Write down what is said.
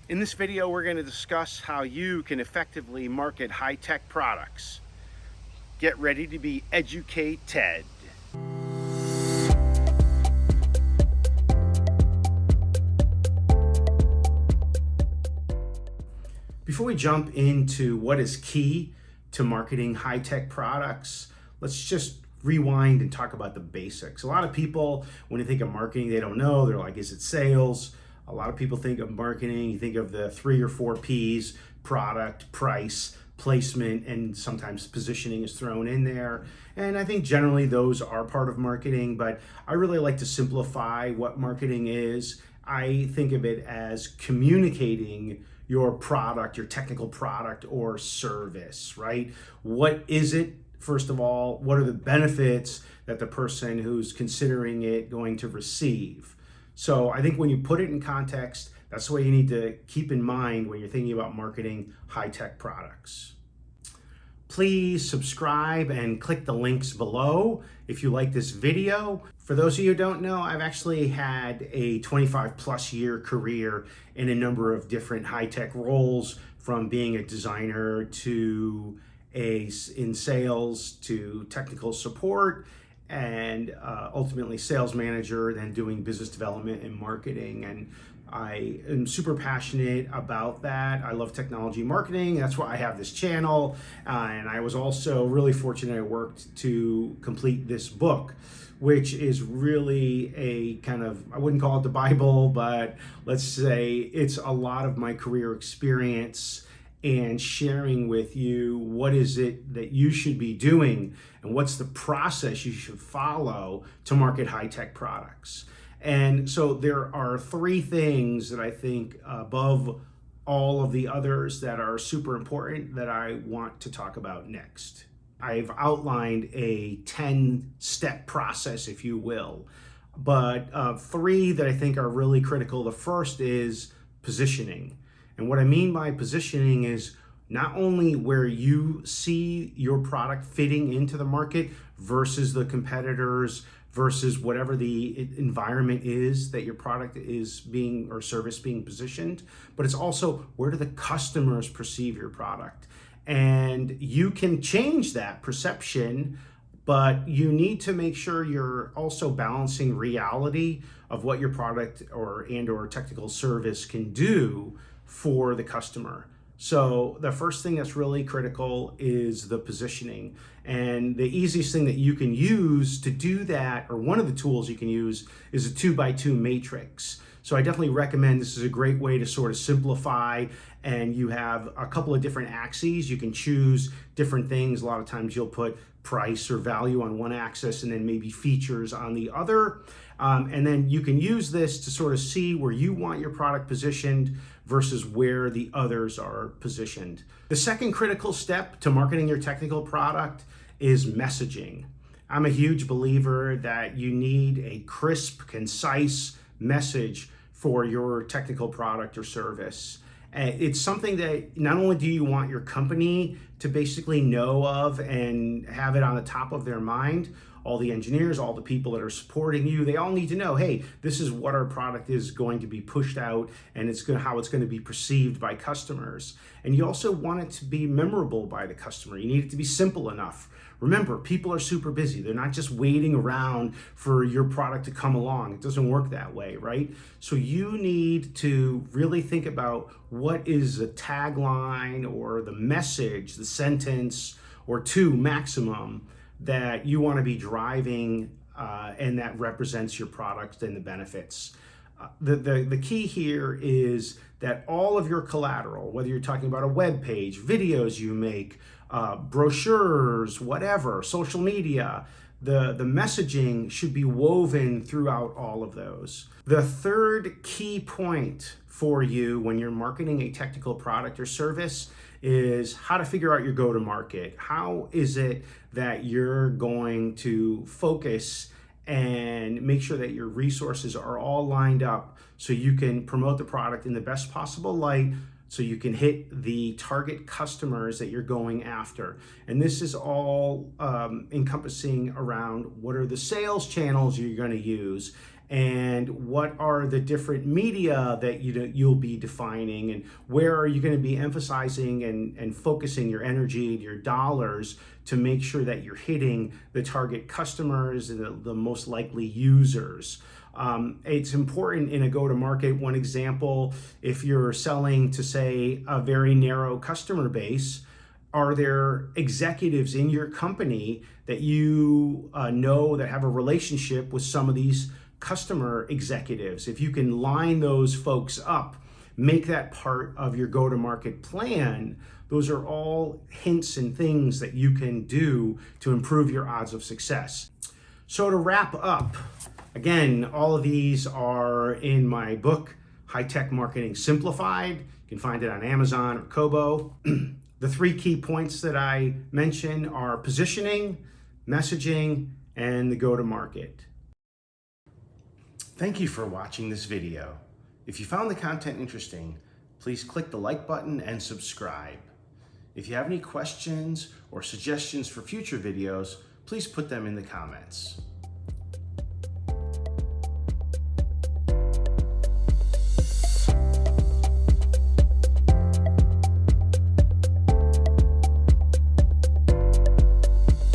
In this video, we're going to discuss how you can effectively market high-tech products. Get ready to be educated. Before we jump into what is key to marketing high-tech products, let's just rewind and talk about the basics. A lot of people, when they think of marketing, they don't know. They're like, is it sales? A lot of people think of marketing, you think of the 3 or 4 P's: product, price, placement, and sometimes positioning is thrown in there. And I think generally those are part of marketing, but I really like to simplify what marketing is. I think of it as communicating your product, your technical product or service, right? What is it? First of all, what are the benefits that the person who's considering it going to receive? So I think when you put it in context, that's what you need to keep in mind when you're thinking about marketing high-tech products. Please subscribe and click the links below if you like this video. For those of you who don't know, I've actually had a 25+ year career in a number of different high-tech roles, from being a designer to in sales to technical support, and ultimately sales manager, then doing business development and marketing. And I am super passionate about that. I love technology marketing. That's why I have this channel. And I was also really fortunate I worked to complete this book, which is really a kind of, I wouldn't call it the Bible, but let's say it's a lot of my career experience and sharing with you what is it that you should be doing and what's the process you should follow to market high-tech products. And so there are 3 things that I think above all of the others that are super important that I want to talk about next. I've outlined a 10-step process, if you will, but 3 that I think are really critical. The first is positioning. And what I mean by positioning is not only where you see your product fitting into the market versus the competitors, versus whatever the environment is that your product is being or service being positioned, but it's also where do the customers perceive your product. And you can change that perception, but you need to make sure you're also balancing reality of what your product or technical service can do for the customer. So the first thing that's really critical is the positioning. And the easiest thing that you can use to do that, or one of the tools you can use, is a 2x2 matrix. So I definitely recommend this is a great way to sort of simplify, and you have a couple of different axes. You can choose different things. A lot of times you'll put price or value on one axis and then maybe features on the other. And then you can use this to sort of see where you want your product positioned versus where the others are positioned. The second critical step to marketing your technical product is messaging. I'm a huge believer that you need a crisp, concise message for your technical product or service. It's something that not only do you want your company to basically know of and have it on the top of their mind, all the engineers, all the people that are supporting you, they all need to know, hey, this is what our product is going to be pushed out, and how it's going to be perceived by customers. And you also want it to be memorable by the customer. You need it to be simple enough. Remember, people are super busy. They're not just waiting around for your product to come along. It doesn't work that way, right? So you need to really think about what is the tagline or the message, the sentence or 2 maximum that you want to be driving and that represents your product and the benefits. The key here is that all of your collateral, whether you're talking about a web page, videos you make, brochures, whatever, social media, the messaging should be woven throughout all of those. The third key point for you when you're marketing a technical product or service is how to figure out your go-to-market. How is it that you're going to focus and make sure that your resources are all lined up so you can promote the product in the best possible light, so you can hit the target customers that you're going after. And this is all encompassing around what are the sales channels you're going to use and what are the different media that you'll be defining, and where are you going to be emphasizing and focusing your energy and your dollars to make sure that you're hitting the target customers and the most likely users. It's important in a go-to-market. One example, if you're selling to, say, a very narrow customer base, are there executives in your company that you know that have a relationship with some of these customer executives? If you can line those folks up, make that part of your go-to-market plan, those are all hints and things that you can do to improve your odds of success. So to wrap up, again, all of these are in my book, High Tech Marketing Simplified. You can find it on Amazon or Kobo. The 3 key points that I mentioned are positioning, messaging, and the go-to-market. Thank you for watching this video. If you found the content interesting, please click the like button and subscribe. If you have any questions or suggestions for future videos, please put them in the comments.